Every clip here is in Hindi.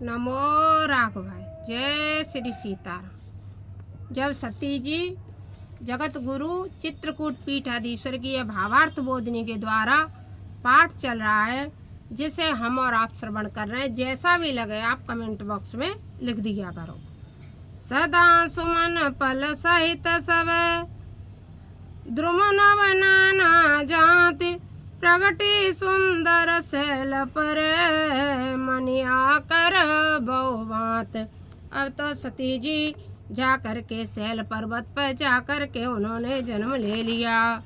नमो राघव भाई। जय श्री सीताराम। जब सती जी जगत गुरु चित्रकूट पीठाधीश्वर की यह भावार्थ बोधनी के द्वारा पाठ चल रहा है, जिसे हम और आप श्रवण कर रहे हैं, जैसा भी लगे आप कमेंट बॉक्स में लिख दिया करो। सदा सुमन पल सहित सब द्रुम नव नाना जाति प्रगति सुंदर शैल पर मनिया कर बहुवात। अब तो सती जी जा कर के शैल पर्वत पर जा कर के उन्होंने जन्म ले लिया।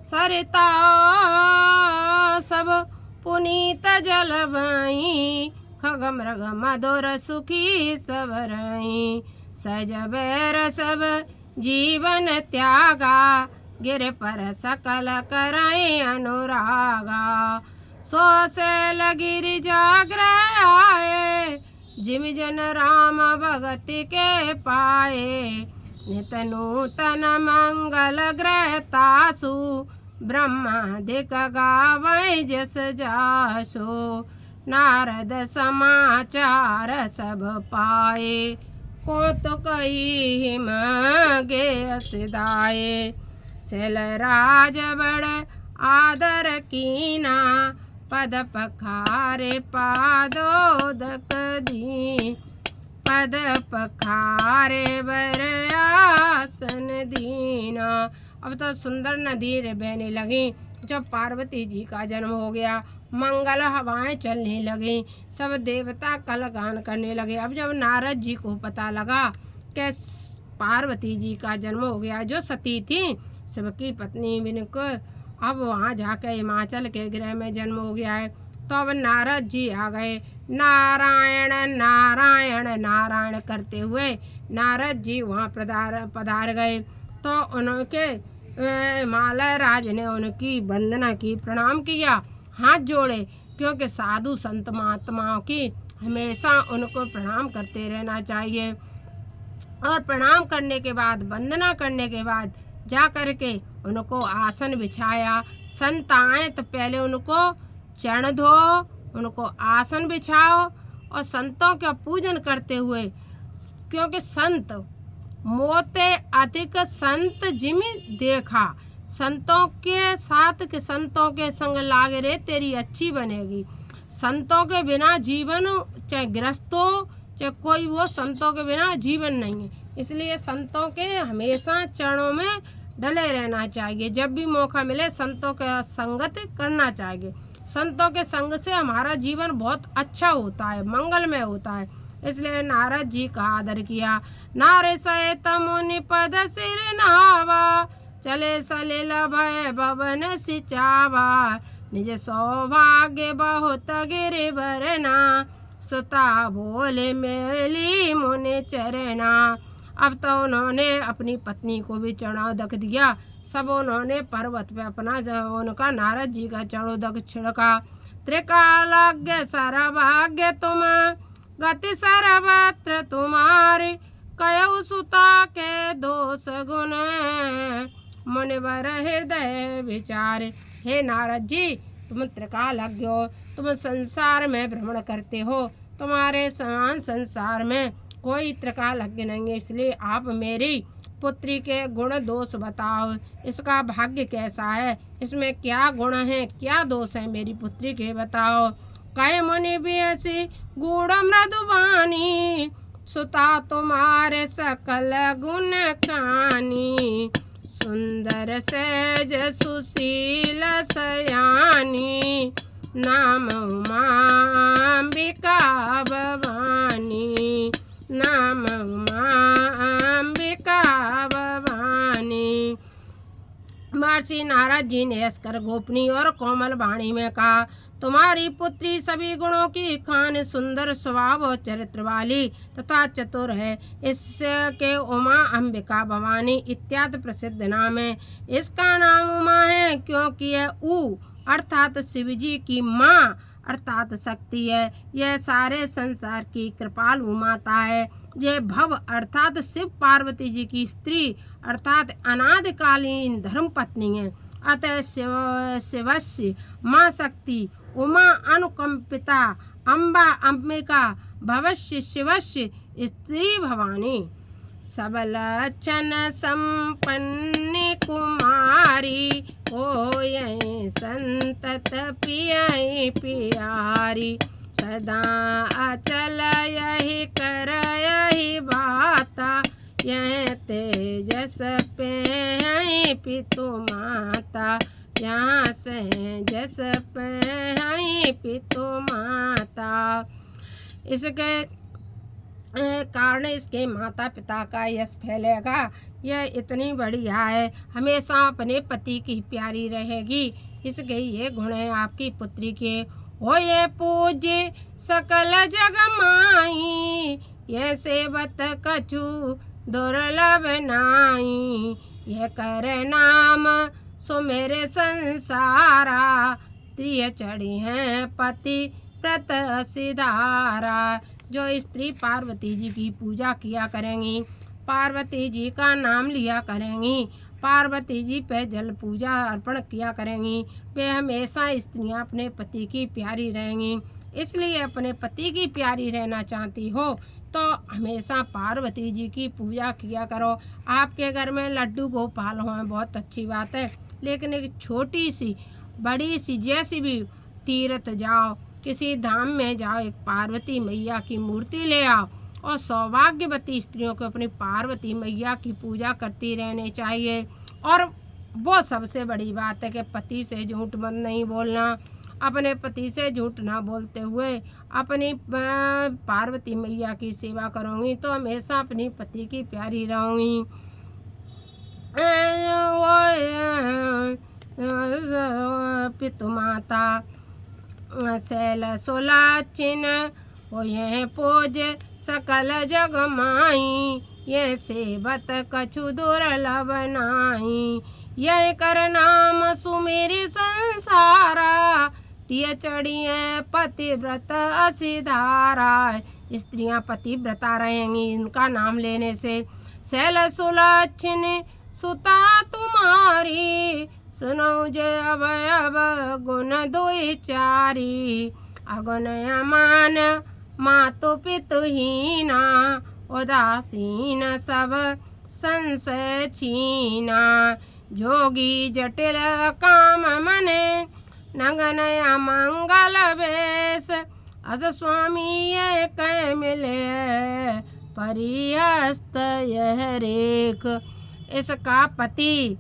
सरिता सब पुनीत जल बही खग मृग मधुर सुखी सब रही। सज बैर सब जीवन त्यागा गिर पर सकल कराई अनुरागा। सो शैल गिरि जाग्रह आए जिम जन राम भगति के पाए। नित नूतन मंगल ग्रह तासु ब्रह्मादिक गावै जस जासु। नारद समाचार सब पाए को तो कही गे सिदाए। शैल राज बड़ आदर कीना पद पखारे पादोदक दी। पद पखारे बर आसन दीना। अब तो सुंदर नदी बहने लगी। जब पार्वती जी का जन्म हो गया, मंगल हवाएं चलने लगी, सब देवता कल गान करने लगे। अब जब नारद जी को पता लगा कि पार्वती जी का जन्म हो गया, जो सती थी शिव की पत्नी बिनको अब वहाँ जाकर हिमाचल के ग्रह में जन्म हो गया है, तो अब नारद जी आ गए। नारायण नारायण नारायण करते हुए नारद जी वहाँ पधार गए। तो उनके हिमालय राज ने उनकी वंदना की, प्रणाम किया, हाथ जोड़े, क्योंकि साधु संत महात्माओं की हमेशा उनको प्रणाम करते रहना चाहिए। और प्रणाम करने के बाद, वंदना करने के बाद जा कर के उनको आसन बिछाया। संत आए तो पहले उनको चरण धो, उनको आसन बिछाओ और संतों का पूजन करते हुए, क्योंकि संत मोते अधिक संत जिमि देखा। संतों के साथ के संतों के संग लागे रे तेरी अच्छी बनेगी। संतों के बिना जीवन, चाहे गृहस्थ हो चाहे कोई वो, संतों के बिना जीवन नहीं है। इसलिए संतों के हमेशा चरणों में डले रहना चाहिए। जब भी मौका मिले संतों के संगत करना चाहिए। संतों के संग से हमारा जीवन बहुत अच्छा होता है, मंगलमय होता है। इसलिए नारद जी का आदर किया। नारे सहित मुनि पद सिर नहावा चले सलिल भय भवन सिचावा। निज सौभाग्य बहुत गिरि भरना सुता बोले मेली मुनि चरना। अब तो उन्होंने अपनी पत्नी को भी चरणोदक दिया। सब उन्होंने पर्वत पे अपना उनका नारद जी का चरणोदक छिड़का। त्रिकालज्ञ सर्वभाग्य तुम गति सर्वत्र तुम्हारी। कयउ सुता के दोष गुण मुनिवर हृदय विचार। हे नारद जी, तुम त्रिकालज्ञ हो, तुम संसार में भ्रमण करते हो, तुम्हारे समान संसार में कोई त्रिकालज्ञ नहीं है। इसलिए आप मेरी पुत्री के गुण दोष बताओ, इसका भाग्य कैसा है, इसमें क्या गुण है, क्या दोष है, मेरी पुत्री के बताओ। कय मुनि भी ऐसी गूढ़ मृदुबानी सुता तुम्हारे सकल गुण कानी। सुंदर सहज सुशील सयानी नाम उमांबिका भवानी। नाम उमांबिका भवानी। महर्षि नारद जी ने हंसकर गोपनीय और कोमल वाणी में कहा, तुम्हारी पुत्री सभी गुणों की खान, सुंदर स्वभाव और चरित्र वाली तथा चतुर है। इसके उमा अंबिका भवानी इत्यादि प्रसिद्ध नाम है। इसका नाम उमा है क्योंकि यह उ अर्थात शिव जी की माँ अर्थात शक्ति है। यह सारे संसार की कृपालु माता है। यह भव अर्थात शिव पार्वती जी की स्त्री अर्थात अनादिकालीन धर्म पत्नी है। अतः शिवस्य माँ शक्ति उमा अनुकंपिता अम्बा अंबिका भवस्य शिवस्य स्त्री भवानी। सबल लक्षण संपन्न कुमारी, होय संतत पियई पियारी। सदा अचल यही कर यही बाता, यह तेजस पे है पितु माता। यहाँ से जस पे है पितु माता। इसके कारण इसके माता पिता का यश फैलेगा। यह इतनी बढ़िया है, हमेशा अपने पति की प्यारी रहेगी। इसके ये गुण है आपकी पुत्री के। हो ये पूज्य सकल जग माई, ये सेवत कछु दुर्लभ नाई। यह कर नाम सुमेरे संसारा, प्रिय चढ़ी हैं पति व्रत सिधारा। जो स्त्री पार्वती जी की पूजा किया करेंगी, पार्वती जी का नाम लिया करेंगी, पार्वती जी पे जल पूजा अर्पण किया करेंगी, वे हमेशा स्त्रियां अपने पति की प्यारी रहेंगी। इसलिए अपने पति की प्यारी रहना चाहती हो तो हमेशा पार्वती जी की पूजा किया करो। आपके घर में लड्डू गोपाल हों बहुत अच्छी बात है, लेकिन एक छोटी सी बड़ी सी जैसी भी तीर्थ जाओ, किसी धाम में जाओ, एक पार्वती मैया की मूर्ति ले आओ और सौभाग्यवती स्त्रियों को अपनी पार्वती मैया की पूजा करती रहनी चाहिए। और वो सबसे बड़ी बात है कि पति से झूठ मत नहीं बोलना। अपने पति से झूठ ना बोलते हुए अपनी पार्वती मैया की सेवा करूँगी तो हमेशा अपनी पति की प्यारी रहूँगी। पितु माता शैल सुलाचिन, हो यह पूज सकल जग माई। ये सेवत कछु दुर्लभ नाई, यह कर नाम सुमेरी संसारा। तिय चढ़िए पतिव्रत असिधारा, स्त्रियां पतिव्रता रहेंगी इनका नाम लेने से। शैल सुलक्षण सुता तुम्हारी, सुनो जय अब गुण दुई चारी। अगुण अमान मातु पितुहीना, उदासीन सब संशय छीना। जोगी जटिल काम मने, नगन मंगल वेश। अस स्वामी ये कै मिले, परिहस्त यह रेख। इसका पति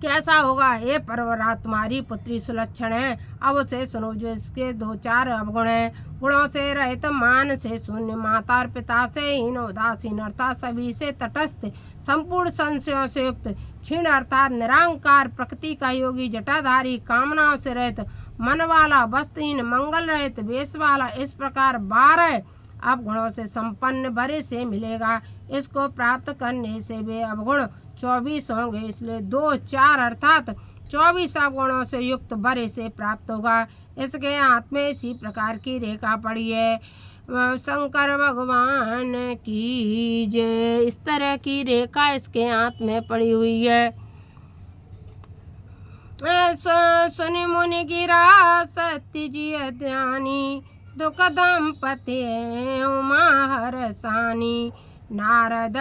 कैसा होगा? हे परवरा तुम्हारी पुत्री सुलक्षण है। अब उसे सुनो जो इसके दो चार अवगुण हैं। गुणों से रहित, मान से शून्य, माता और पिता से हीन, उदासीन अर्थात सभी से तटस्थ, संपूर्ण संशयों से युक्त, क्षीण अर्थात निरंकार, प्रकृति का योगी, जटाधारी, कामनाओं से रहित, मन वाला, वस्त्रहीन, मंगल रहित, वेश वाला, इस प्रकार 12 अवगुणों से संपन्न वर से मिलेगा। इसको प्राप्त करने से वे अवगुण 24 होंगे, इसलिए 2 4 अर्थात 24 अवगुणों से युक्त वर से प्राप्त होगा। इसके हाथ में इसी प्रकार की रेखा पड़ी है। शंकर भगवान की जय। इस तरह की रेखा इसके हाथ में पड़ी हुई है। सुनि मुनि गिरा सत्य जी ध्यानी, दुख दंपति उमा हरसानी। नारद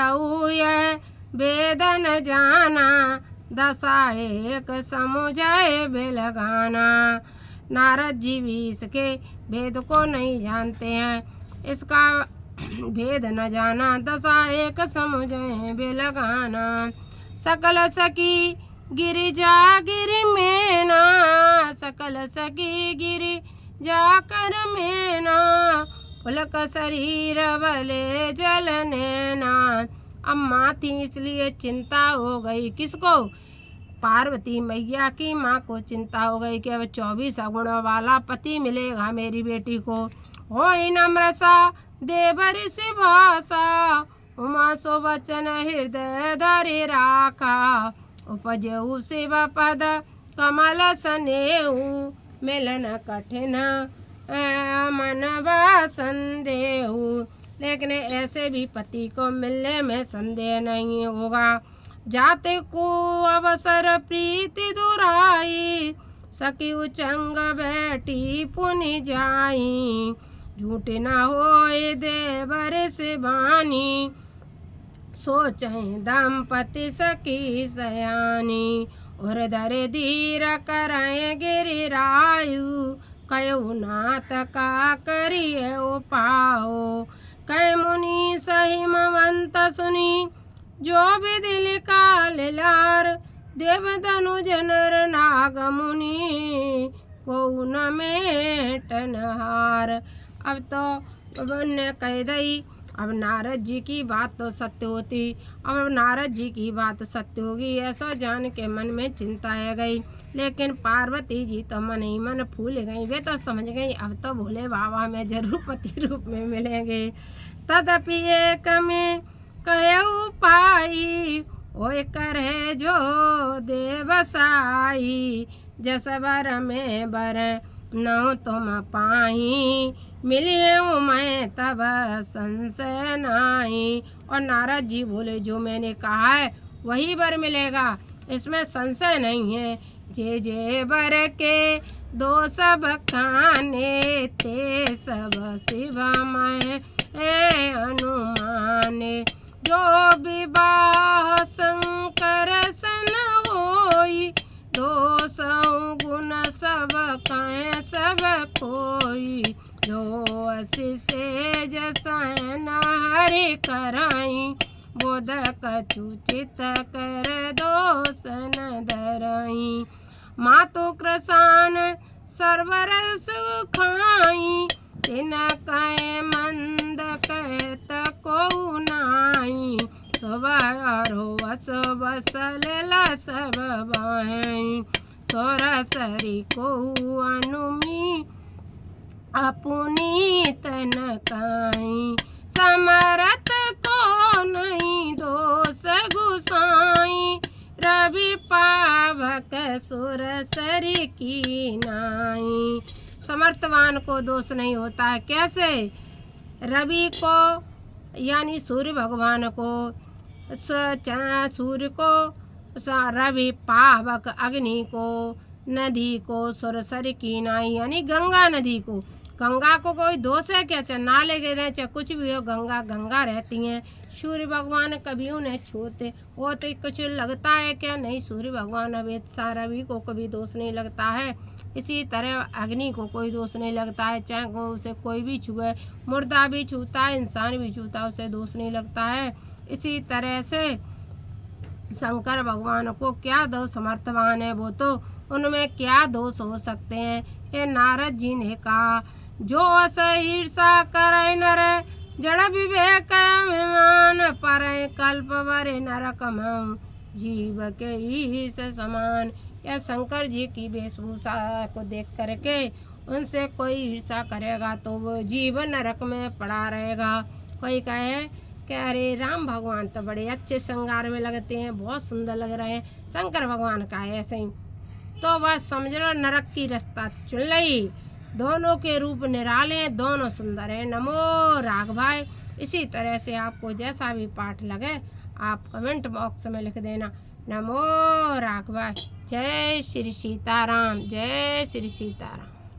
वेदन जाना, दशा एक समुझय बिलगाना। नारद जी भी इसके भेद को नहीं जानते हैं, इसका भेद न जाना, दशा एक समुझय बिलगाना। सकल सखी गिरिजा गिरि मेना, सकल सखी गिरि जाकर मेना। पुलक शरीर भले जल नैना। अब माँ थी इसलिए चिंता हो गई। किसको? पार्वती मैया की माँ को चिंता हो गई कि अब 24 अवगुणों वाला पति मिलेगा मेरी बेटी को। हो नम्रसा देवर ऋषि भाषा, उमा सुवचन हृदय धरि राखा। उपजेऊ शिव पद कमल सनेऊ, मिलन कठिन मन संदेहू। लेकिन ऐसे भी पति को मिलने में संदेह नहीं होगा। जाते को अवसर प्रीति दुराई, सखी उचंग बैठी पुनि जाई, झूठ न होए देवर से बानी, सोचहि दंपति सखी सयानी। और दर धीर करय गिरिरायु, कयु नाथ का करिय उपाओ। कै मुनि सहिमवंत सुनी, जो विधि लिखा लिलार, देव धनुज नर नाग मुनि, को न मेटन हार। अब तो ने कह दई, अब नारद जी की बात तो सत्य होती, अब नारद जी की बात सत्य होगी ऐसा जान के मन में चिंता आ गई। लेकिन पार्वती जी तो मन ही मन फूल गई, वे तो समझ गई अब तो भोले बाबा में जरूर पति रूप में मिलेंगे। तदपि एक में कहु पाई, ओए करे जो देवसाई, जस बर में बर नौ तुम पाई, मिलिए मैं तब संशय नाई। और नारद जी बोले जो मैंने कहा है वही बर मिलेगा, इसमें संशय नहीं है। जे जे बर के दो सब खाने, ते सब शिवमय अनुमाने। जो विवाह शंकर सन होई, दोष गुण सब कहें सब कोई। जो असी से जसन हरि कराई, बोध कछु चित कर दोष न धरई। मातु कृसान सर्वरस खाई, तिन कहे मंद कहत को नाई। सुबह अशुभ सलिल सब बाई, सोरसरी को अनुमी अपनी तन काई। समरथ को नहीं दोष गुसाई, रवि पावक सुरसरी की नाई। समर्थवान को दोष नहीं होता है। कैसे? रवि को यानी सूर्य भगवान को, सूर्य को, रवि पावक अग्नि को, नदी को सुरसरी की नाई यानी गंगा नदी को। गंगा को कोई दोष है क्या? चाहे नाले गिरे चाहे कुछ भी हो, गंगा गंगा रहती हैं। सूर्य भगवान कभी उन्हें छूते होते कुछ लगता है क्या? नहीं, सूर्य भगवान अवेद सा रवि को कभी दोष नहीं लगता है। इसी तरह अग्नि को कोई दोष नहीं लगता है, चाहे उसे कोई भी छुए, मुर्दा भी छूता है, इंसान भी छूता है, उसे दोष नहीं लगता है। इसी तरह से शंकर भगवान को क्या दोष? समर्थवान है वो, तो उनमें क्या दोष हो सकते हैं? ये नारद जी ने कहा, जो अस ईर्षा करे नर, जड़ विवेक अभिमान पर, कल्प वरे नरक मऊ, जीव के ईश समान। या शंकर जी की वेशभूषा को देख करके उनसे कोई ईर्षा करेगा तो वो जीव नरक में पड़ा रहेगा। कोई कहे कि अरे राम भगवान तो बड़े अच्छे श्रृंगार में लगते हैं, बहुत सुंदर लग रहे हैं, शंकर भगवान का है ऐसे ही, तो बस समझ लो नरक की रास्ता चुन ली। दोनों के रूप निराले हैं, दोनों सुंदर हैं। नमो राघवाय। इसी तरह से आपको जैसा भी पाठ लगे आप कमेंट बॉक्स में लिख देना। नमो राघवाय। जय श्री सीताराम, जय श्री सीताराम।